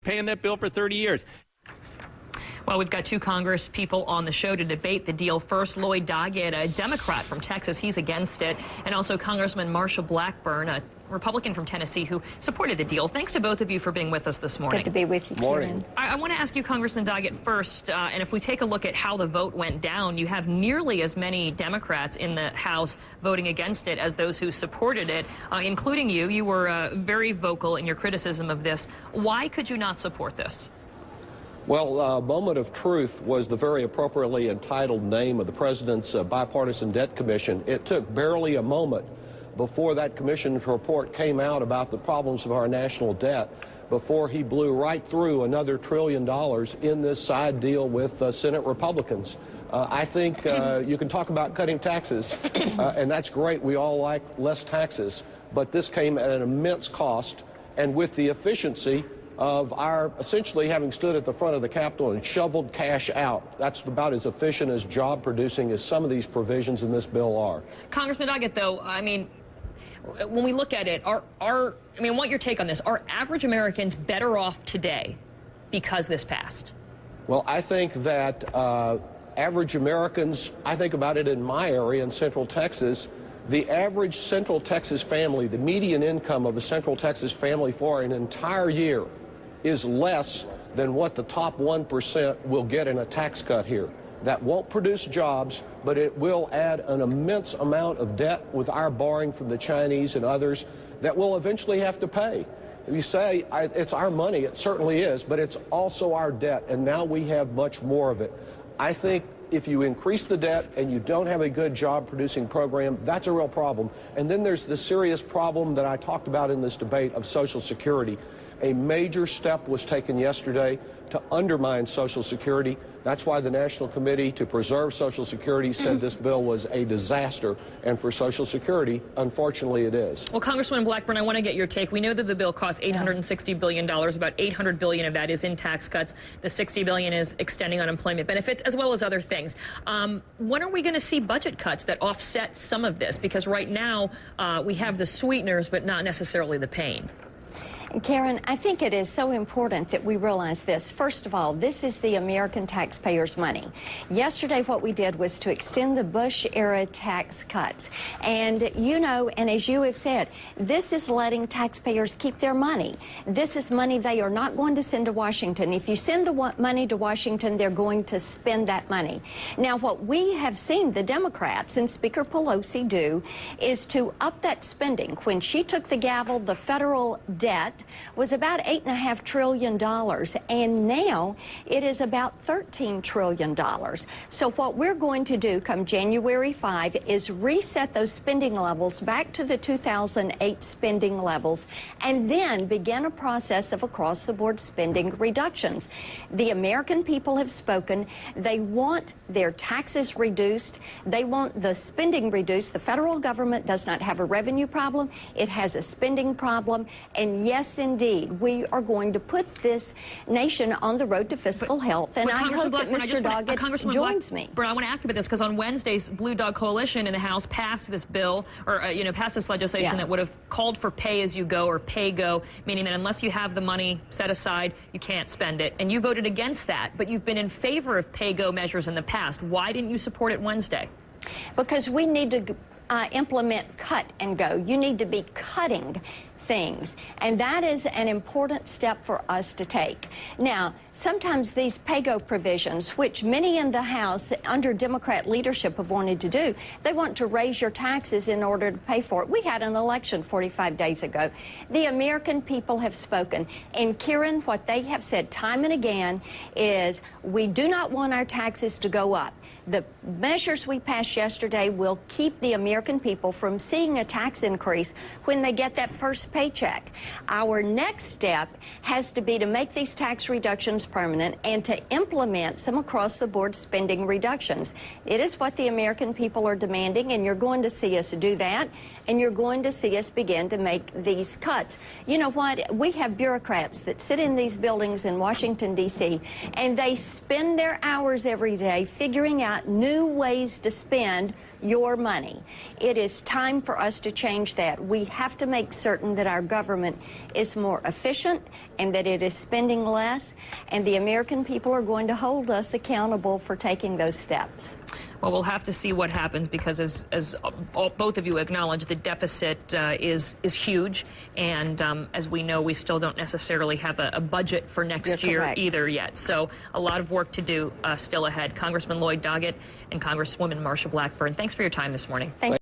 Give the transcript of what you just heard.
paying that bill for 30 years. Well, we've got two Congress people on the show to debate the deal. First, Lloyd Doggett, a Democrat from Texas. He's against it. And also Congressman Marsha Blackburn, a Republican from Tennessee who supported the deal. Thanks to both of you for being with us this morning. Good to be with you, Karen. I want to ask you, Congressman Doggett, first, and if we take a look at how the vote went down, you have nearly as many Democrats in the House voting against it as those who supported it, including you. You were very vocal in your criticism of this. Why could you not support this? Well, Moment of Truth was the very appropriately entitled name of the President's Bipartisan Debt Commission. It took barely a moment before that commission's report came out about the problems of our national debt before he blew right through another $1 trillion in this side deal with Senate Republicans. I think you can talk about cutting taxes, and that's great. We all like less taxes, but this came at an immense cost, and with the efficiency of our essentially having stood at the front of the Capitol and shoveled cash out. That's about as efficient as job producing as some of these provisions in this bill are. Congressman Doggett, though, I mean, when we look at it, I want your take on this. Are average Americans better off today because this passed? Well, I think that average Americans, I think about it in my area in Central Texas, the average Central Texas family, the median income of a Central Texas family for an entire year is less than what the top 1% will get in a tax cut here. That won't produce jobs, but it will add an immense amount of debt with our borrowing from the Chinese and others that we'll eventually have to pay. If you say it's our money, it certainly is, but it's also our debt, and now we have much more of it. I think if you increase the debt and you don't have a good job-producing program, that's a real problem. And then there's the serious problem that I talked about in this debate of Social Security. A major step was taken yesterday to undermine Social Security. That's why the National Committee to Preserve Social Security said this bill was a disaster. And for Social Security, unfortunately, it is. Well, Congresswoman Blackburn, I want to get your take. We know that the bill costs $860 billion. About $800 billion of that is in tax cuts. The $60 billion is extending unemployment benefits, as well as other things. When are we going to see budget cuts that offset some of this? Because right now, we have the sweeteners, but not necessarily the pain. Karen, I think it is so important that we realize this. First of all, this is the American taxpayers' money. Yesterday, what we did was to extend the Bush-era tax cuts. And you know, and as you have said, this is letting taxpayers keep their money. This is money they are not going to send to Washington. If you send the money to Washington, they're going to spend that money. Now, what we have seen the Democrats and Speaker Pelosi do is to up that spending. When she took the gavel, the federal debt was about $8.5 trillion, and now it is about $13 trillion. So what we're going to do come January 5 is reset those spending levels back to the 2008 spending levels, and then begin a process of across-the-board spending reductions. The American people have spoken. They want their taxes reduced. They want the spending reduced. The federal government does not have a revenue problem. It has a spending problem, and yes, indeed, we are going to put this nation on the road to fiscal health, and I hope that Mr. Doggett joins me. But I want to ask you about this because on Wednesday's Blue Dog Coalition in the House passed this bill, or passed this legislation that would have called for pay-as-you-go or pay-go, meaning that unless you have the money set aside, you can't spend it. And you voted against that, but you've been in favor of pay-go measures in the past. Why didn't you support it Wednesday? Because we need to implement cut and go. You need to be cutting things, and that is an important step for us to take. Now, sometimes these pay-go provisions, which many in the House under Democrat leadership have wanted to do, they want to raise your taxes in order to pay for it. We had an election 45 days ago. The American people have spoken, and Karen, what they have said time and again is we do not want our taxes to go up. The measures we passed yesterday will keep the American people from seeing a tax increase when they get that first paycheck. Our next step has to be to make these tax reductions permanent and to implement some across-the-board spending reductions. It is what the American people are demanding, and you're going to see us do that, and you're going to see us begin to make these cuts. You know what? We have bureaucrats that sit in these buildings in Washington, D.C., and they spend their hours every day figuring out about new ways to spend your money. It is time for us to change that. We have to make certain that our government is more efficient and that it is spending less, and the American people are going to hold us accountable for taking those steps. Well, we'll have to see what happens because, as both of you acknowledge, the deficit is huge, and as we know, we still don't necessarily have a budget for next year correct. either yet. So a lot of work to do still ahead. Congressman Lloyd Doggett and Congresswoman Marsha Blackburn, thanks for your time this morning. Thank